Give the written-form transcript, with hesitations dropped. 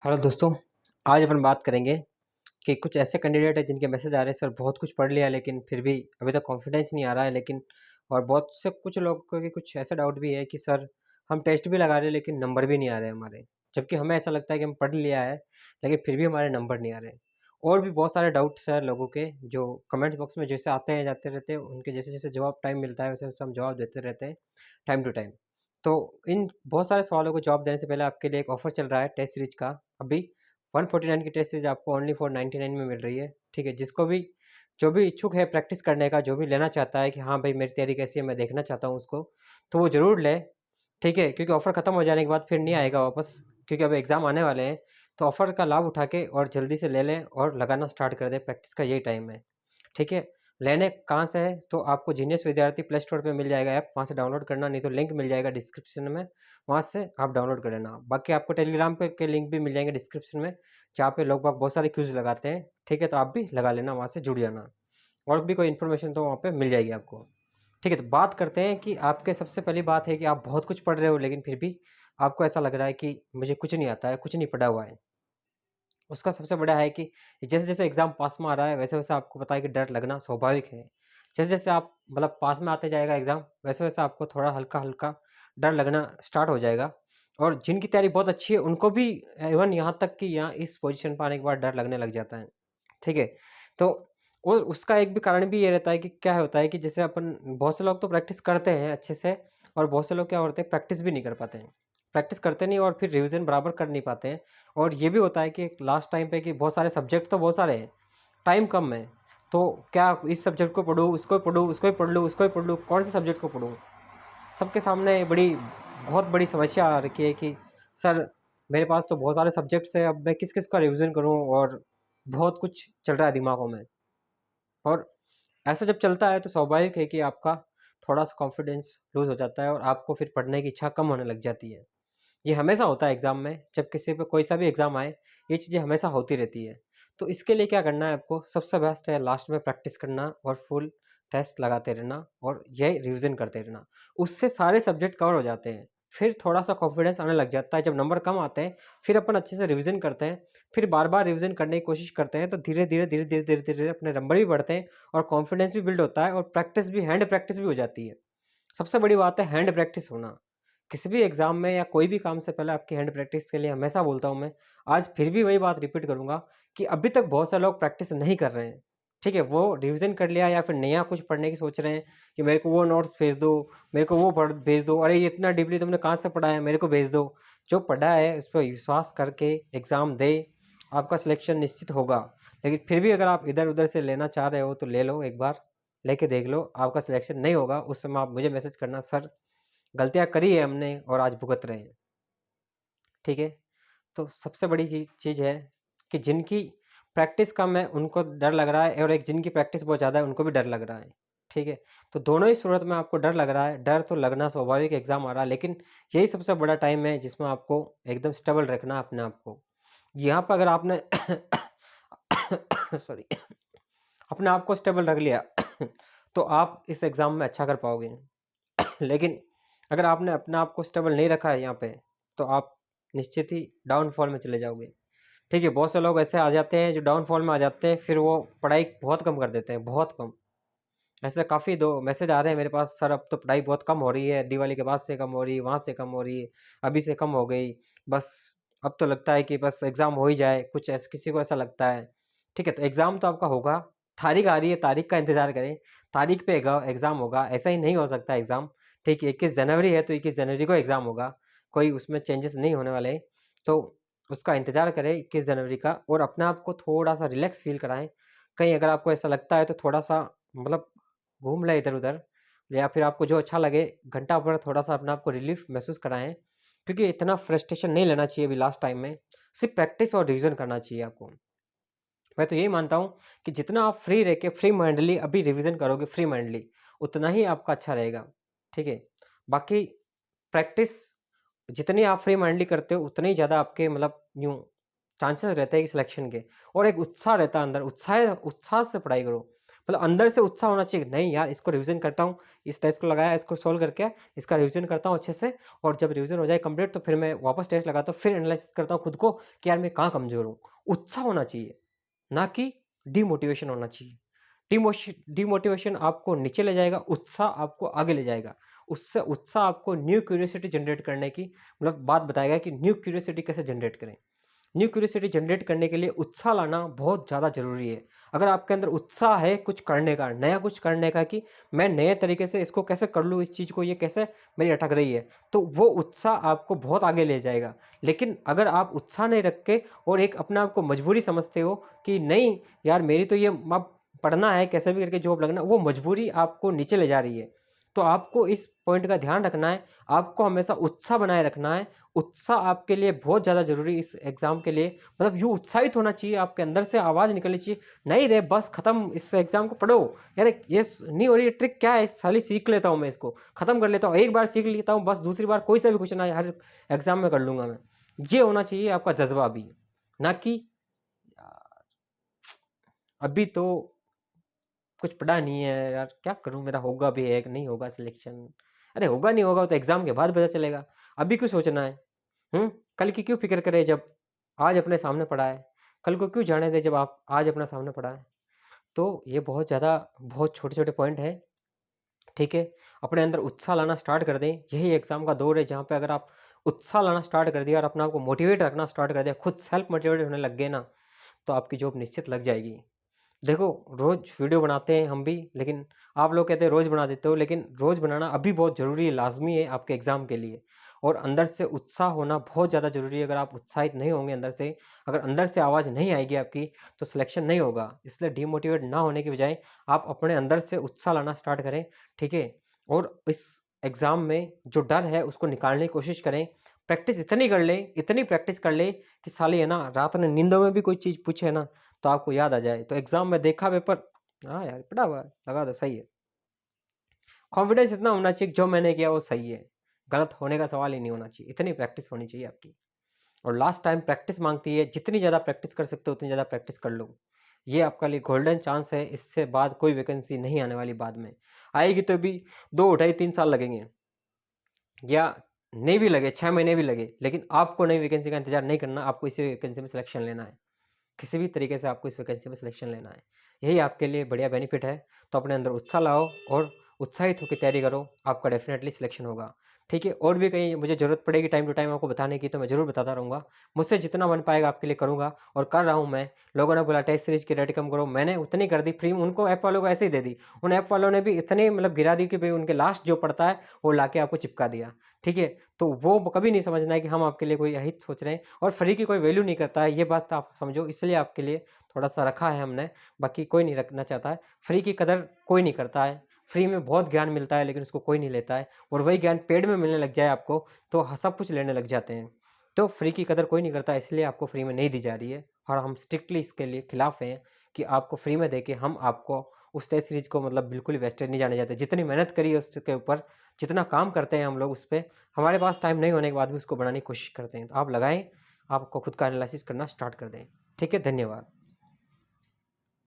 Hello दोस्तों, आज अपन बात करेंगे कि कुछ ऐसे कैंडिडेट हैं जिनके मैसेज आ रहे हैं सर बहुत कुछ पढ़ लिया लेकिन फिर भी अभी तक कॉन्फिडेंस नहीं आ रहा है लेकिन और बहुत से कुछ लोगों के कुछ ऐसा डाउट भी है कि सर हम टेस्ट भी लगा रहे हैं लेकिन नंबर भी नहीं आ रहे हमारे। जबकि हमें ऐसा लगता है कि हम पढ़ लिया है लेकिन फिर भी हमारे नंबर नहीं आ रहे। और भी बहुत सारे डाउट्स हैं लोगों के जो कमेंट्स बॉक्स में जैसे आते हैं जाते रहते हैं, उनके जैसे जैसे जवाब टाइम मिलता है वैसे वैसे हम जवाब देते रहते हैं टाइम टू टाइम। तो इन बहुत सारे सवालों को जवाब देने से पहले आपके लिए एक ऑफर चल रहा है टेस्ट सीरीज का। अभी 149 की टेस्ट सीरीज आपको ओनली फॉर 99 में मिल रही है। ठीक है, जिसको भी जो भी इच्छुक है प्रैक्टिस करने का, जो भी लेना चाहता है कि हाँ भाई मेरी तैयारी कैसी है मैं देखना चाहता हूँ उसको, तो वो ज़रूर ले। ठीक है, क्योंकि ऑफ़र ख़त्म हो जाने के बाद फिर नहीं आएगा वापस, क्योंकि अब एग्ज़ाम आने वाले हैं। तो ऑफ़र का लाभ उठा के और जल्दी से ले लें और लगाना स्टार्ट कर दें, प्रैक्टिस का यही टाइम है। ठीक है, लेने कहाँ से है तो आपको जीनियस विद्यार्थी प्ले स्टोर पे मिल जाएगा ऐप, वहाँ से डाउनलोड करना, नहीं तो लिंक मिल जाएगा डिस्क्रिप्शन में, वहाँ से आप डाउनलोड कर लेना। बाकी आपको टेलीग्राम पे के लिंक भी मिल जाएंगे डिस्क्रिप्शन में, जहाँ पे लोग बाग बहुत सारे क्यूज़ लगाते हैं। ठीक है, तो आप भी लगा लेना, वहाँ से जुड़ जाना और भी कोई इन्फॉर्मेशन तो वहाँ पे मिल जाएगी आपको। ठीक है, तो बात करते हैं कि आपके सबसे पहली बात है कि आप बहुत कुछ पढ़ रहे हो लेकिन फिर भी आपको ऐसा लग रहा है कि मुझे कुछ नहीं आता है, कुछ नहीं पढ़ा हुआ है। उसका सबसे बड़ा है कि जैसे-जैसे एग्ज़ाम पास में आ रहा है, वैसे-वैसे आपको पता है कि डर लगना स्वाभाविक है। जैसे-जैसे आप मतलब पास में आते जाएगा एग्ज़ाम, वैसे-वैसे आपको थोड़ा हल्का-हल्का डर लगना स्टार्ट हो जाएगा। और जिनकी तैयारी बहुत अच्छी है, उनको भी इवन यहाँ तक कि यहाँ इस पोज़ीशन पे आने के बाद डर लगने लग जाता है। ठीक है? तो और उसका एक भी कारण भी ये रहता है कि क्या होता है कि जैसे अपन बहुत से लोग तो प्रैक्टिस करते हैं अच्छे से, और बहुत से लोग क्या होते हैं प्रैक्टिस भी नहीं कर पाते हैं। प्रैक्टिस करते नहीं और फिर रिवीज़न बराबर कर नहीं पाते हैं। और ये भी होता है कि लास्ट टाइम पे कि बहुत सारे सब्जेक्ट तो बहुत सारे हैं, टाइम कम है, तो क्या इस सब्जेक्ट को पढूँ, उसको पढूँ, उसको ही पढ़ लूँ, उसको ही पढ़ लूँ, कौन से सब्जेक्ट को पढूँ? सबके सामने बहुत बड़ी समस्या आ रखी है कि सर मेरे पास तो बहुत सारे सब्जेक्ट्स हैं, अब मैं किस-किस का रिवीज़न करूँ, और बहुत कुछ चल रहा है दिमागों में। और ऐसा जब चलता है तो स्वाभाविक है कि आपका थोड़ा-सा कॉन्फिडेंस लूज़ हो जाता है और आपको फिर पढ़ने की इच्छा कम होने लग जाती है। ये हमेशा होता है एग्ज़ाम में, जब किसी पे कोई सा भी एग्ज़ाम आए, ये चीज़ें हमेशा होती रहती है। तो इसके लिए क्या करना है आपको, सबसे बेस्ट है लास्ट में प्रैक्टिस करना और फुल टेस्ट लगाते रहना और ये रिवीज़न करते रहना। उससे सारे सब्जेक्ट कवर हो जाते हैं। फिर थोड़ा-सा कॉन्फिडेंस आने लग जाता है, जब नंबर कम आते हैं, फिर अपन अच्छे से रिवीज़न करते हैं, फिर बार-बार रिवीज़न करने की कोशिश करते हैं, तो धीरे-धीरे, धीरे-धीरे, धीरे-धीरे अपने नंबर भी बढ़ते हैं और कॉन्फिडेंस भी बिल्ड होता है और प्रैक्टिस भी, हैंड प्रैक्टिस भी हो जाती है। सबसे बड़ी बात है हैंड प्रैक्टिस होना। किसी भी एग्ज़ाम में या कोई भी काम से पहले आपकी हैंड प्रैक्टिस के लिए हमेशा बोलता हूँ मैं, आज फिर भी वही बात रिपीट करूँगा कि अभी तक बहुत सारे लोग प्रैक्टिस नहीं कर रहे हैं। ठीक है? वो रिवीज़न कर लिया या फिर नया कुछ पढ़ने की सोच रहे हैं कि मेरे को वो नोट्स भेज दो, मेरे को वो पढ़ भेज दो, अरे ये इतना डीपली तुमने कहाँ से पढ़ा है, मेरे को भेज दो। जो पढ़ा है उस पे विश्वास करके एग्ज़ाम दें, आपका सिलेक्शन निश्चित होगा। लेकिन फिर भी अगर आप इधर-उधर से लेना चाह रहे हो तो ले लो एक बार, लेके देख लो, आपका सिलेक्शन नहीं होगा उस समय आप मुझे मैसेज करना, सर गलतियाँ करी है हमने और आज भुगत रहे हैं। ठीक है? तो सबसे बड़ी चीज़ है कि जिनकी प्रैक्टिस कम है उनको डर लग रहा है और एक जिनकी प्रैक्टिस बहुत ज़्यादा है उनको भी डर लग रहा है। ठीक है? तो दोनों ही सूरत में आपको डर लग रहा है, डर तो लगना स्वाभाविक है, एग्ज़ाम आ रहा है, लेकिन यही सबसे बड़ा टाइम है जिसमें आपको एकदम स्टेबल रखना है अपने आप को। यहाँ पे अगर आपने सॉरी अपने आप को स्टेबल रख लिया तो आप इस एग्ज़ाम में अच्छा कर पाओगे। लेकिन अगर आपने अपने आप को स्टेबल नहीं रखा है यहाँ पे, तो आप निश्चित ही डाउनफॉल में चले जाओगे। ठीक है, बहुत से लोग ऐसे आ जाते हैं जो डाउनफॉल में आ जाते हैं, फिर वो पढ़ाई बहुत कम कर देते हैं, बहुत कम। ऐसे काफ़ी दो मैसेज आ रहे हैं मेरे पास, सर अब तो पढ़ाई बहुत कम हो रही है, दिवाली के बाद से कम हो रही है, वहाँ से कम हो रही है, अभी से कम हो गई, बस अब तो लगता है कि बस एग्ज़ाम हो ही जाए, कुछ ऐसा किसी को ऐसा लगता है। ठीक है, तो एग्ज़ाम तो आपका होगा, तारीख आ रही है, तारीख का इंतज़ार करें, तारीख पे एग्ज़ाम होगा, ऐसा ही नहीं हो सकता एग्ज़ाम। ठीक है, 21 जनवरी है तो 21 जनवरी को एग्ज़ाम होगा, कोई उसमें चेंजेस नहीं होने वाले। तो उसका इंतज़ार करें 21 जनवरी का और अपने आप को थोड़ा-सा रिलैक्स फ़ील कराएँ। कहीं अगर आपको ऐसा लगता है तो थोड़ा-सा मतलब घूम लें इधर-उधर, या फिर आपको जो अच्छा लगे घंटा भर थोड़ा-सा अपने आप को रिलीफ़ महसूस कराएँ, क्योंकि इतना फ्रस्ट्रेशन नहीं लेना चाहिए अभी लास्ट टाइम में, सिर्फ़ प्रैक्टिस और रिवीज़न करना चाहिए आपको। मैं तो यही मानता हूँ कि जितना आप फ्री रह के फ्री माइंडली अभी रिवीज़न करोगे फ्री माइंडली, उतना ही आपका अच्छा रहेगा, ठीक है? बाकी प्रैक्टिस जितनी आप फ्री माइंडली करते हो, उतने ही ज़्यादा आपके मतलब यूँ चांसेस रहते हैं कि सिलेक्शन के, और एक उत्साह रहता है अंदर, उत्साह उत्साह से पढ़ाई करो। मतलब अंदर से उत्साह होना चाहिए, नहीं यार इसको रिवीजन करता हूँ, इस टेस्ट को लगाया, इसको सोल्व करके इसका रिवीजन करता हूँ अच्छे से, और जब रिवीजन हो जाए कंप्लीट तो फिर मैं वापस टेस्ट लगाता हूँ, फिर एनालिसिस करता हूँ खुद को कि यार मैं कहाँ कमज़ोर हूँ। उत्साह होना चाहिए, ना कि डिमोटिवेशन होना चाहिए। डिमोटिवेशन आपको नीचे ले जाएगा, उत्साह आपको आगे ले जाएगा। उससे उत्साह आपको न्यू क्यूरियोसिटी जनरेट करने की मतलब बात बताएगा कि न्यू क्यूरियोसिटी कैसे जनरेट करें। न्यू क्यूरियोसिटी जनरेट करने के लिए उत्साह लाना बहुत ज़्यादा ज़रूरी है। अगर आपके अंदर उत्साह है कुछ करने का, नया कुछ करने का, कि मैं नए तरीके से इसको कैसे कर लूँ, इस चीज़ को, ये कैसे मेरी अटक रही है, तो वो उत्साह आपको बहुत आगे ले जाएगा। लेकिन अगर आप उत्साह नहीं रख के और एक अपने आप को मजबूरी समझते हो कि नहीं यार मेरी तो ये अब पढ़ना है, कैसे भी करके जॉब लगना, वो मजबूरी आपको नीचे ले जा रही है। तो आपको इस पॉइंट का ध्यान रखना है, आपको हमेशा उत्साह बनाए रखना है। उत्साह आपके लिए बहुत ज़्यादा ज़रूरी इस एग्ज़ाम के लिए, मतलब यूँ उत्साहित होना चाहिए, आपके अंदर से आवाज़ निकलनी चाहिए, नहीं रे बस ख़त्म, इस एग्ज़ाम को पढ़ो, यार ये नहीं हो रही है ट्रिक, क्या है साली सीख लेता हूँ, मैं इसको ख़त्म कर लेता हूँ, एक बार सीख लेता हूँ बस, दूसरी बार कोई सा भी क्वेश्चन आए हर एग्ज़ाम में कर लूँगा मैं। ये होना चाहिए आपका जज्बा अभी, ना कि यार अभी तो कुछ पढ़ा नहीं है यार, क्या करूँ, मेरा होगा भी है कि नहीं होगा सिलेक्शन। अरे होगा नहीं होगा तो एग्ज़ाम के बाद पता चलेगा, अभी क्यों सोचना है? कल की क्यों फ़िक्र करें जब आज अपने सामने पड़ा है? कल को क्यों जाने दें जब आप आज अपने सामने पड़ा है? तो ये बहुत ज़्यादा बहुत छोटे-छोटे पॉइंट हैं, ठीक है? अपने अंदर उत्साह लाना स्टार्ट कर दें, यही एग्ज़ाम का दौर है जहाँ पे अगर आप उत्साह लाना स्टार्ट कर दिया और अपने आप को मोटिवेट रखना स्टार्ट कर दिया, खुद सेल्फ मोटिवेटेड होने लग गए ना, तो आपकी जॉब निश्चित लग जाएगी। देखो, रोज़ वीडियो बनाते हैं हम भी, लेकिन आप लोग कहते हैं रोज़ बना देते हो, लेकिन रोज़ बनाना अभी बहुत ज़रूरी है, लाज़मी है आपके एग्ज़ाम के लिए। और अंदर से उत्साह होना बहुत ज़्यादा ज़रूरी है, अगर आप उत्साहित नहीं होंगे अंदर से, अगर अंदर से आवाज़ नहीं आएगी आपकी, तो सिलेक्शन नहीं होगा। इसलिए डिमोटिवेट ना होने की बजाय आप अपने अंदर से उत्साह लाना स्टार्ट करें, ठीक है? और इस एग्ज़ाम में जो डर है उसको निकालने की कोशिश करें। प्रैक्टिस इतनी कर लें, इतनी प्रैक्टिस कर लें कि साली है ना, रात में नींदों में भी कोई चीज़ पूछे ना तो आपको याद आ जाए। तो एग्ज़ाम में देखा पेपर, हाँ यार पढ़ा हुआ है, लगा दो सही है। कॉन्फिडेंस इतना होना चाहिए कि जो मैंने किया वो सही है, गलत होने का सवाल ही नहीं होना चाहिए, इतनी प्रैक्टिस होनी चाहिए आपकी। और लास्ट टाइम प्रैक्टिस माँगती है, जितनी ज़्यादा प्रैक्टिस कर सकते हो उतनी ज़्यादा प्रैक्टिस कर लो। ये आपका लिए गोल्डन चांस है, इससे बाद कोई वैकेंसी नहीं आने वाली बाद में। आएगी तो भी 2 ढाई 3 साल लगेंगे, या नहीं भी लगे 6 महीने भी लगे, लेकिन आपको नई वैकेंसी का इंतज़ार नहीं करना, आपको इसी वैकेंसी में सिलेक्शन लेना है। किसी भी तरीके से आपको इस वैकेंसी में सिलेक्शन लेना है। यही आपके लिए बढ़िया बेनिफिट है, तो अपने अंदर उत्साह लाओ और उत्साहित होकर तैयारी करो, आपका डेफ़िनेटली सिलेक्शन होगा। ठीक है? और भी कहीं मुझे ज़रूरत पड़ेगी टाइम टू टाइम आपको बताने की तो मैं ज़रूर बताता रहूँगा। मुझसे जितना बन पाएगा आपके लिए करूँगा और कर रहा हूँ मैं। लोगों ने बोला टेस्ट सीरीज़ की रेट कम करो, मैंने उतनी कर दी फ्री, उनको ऐप वालों को ऐसे ही दे दी। उन ऐप वालों ने भी इतने मतलब गिरा दी कि भई उनके लास्ट जो पड़ता है वो लाके आपको चिपका दिया। ठीक है? तो वो कभी नहीं समझना है कि हम आपके लिए कोई अहित सोच रहे हैं, और फ्री की कोई वैल्यू नहीं करता है, ये बात आप समझो, इसलिए आपके लिए थोड़ा-सा रखा है हमने, बाकी कोई नहीं रखना चाहता है। फ्री की कदर कोई नहीं करता है, फ्री में बहुत ज्ञान मिलता है लेकिन उसको कोई नहीं लेता है, और वही ज्ञान पेड में मिलने लग जाए आपको, तो सब कुछ लेने लग जाते हैं। तो फ्री की कदर कोई नहीं करता, इसलिए आपको फ्री में नहीं दी जा रही है, और हम स्ट्रिक्टली इसके लिए खिलाफ हैं कि आपको फ्री में देके हम आपको उस टेस्ट सीरीज़ को मतलब बिल्कुल ही वेस्टेज नहीं जाने देते। जितनी मेहनत करी है उसके ऊपर, जितना काम करते हैं हम लोग उस पे, हमारे पास टाइम नहीं होने के बाद भी उसको बनाने की कोशिश करते हैं। तो आप लगाएँ, आपको खुद का एनालिसिस करना स्टार्ट कर दें। ठीक है? धन्यवाद।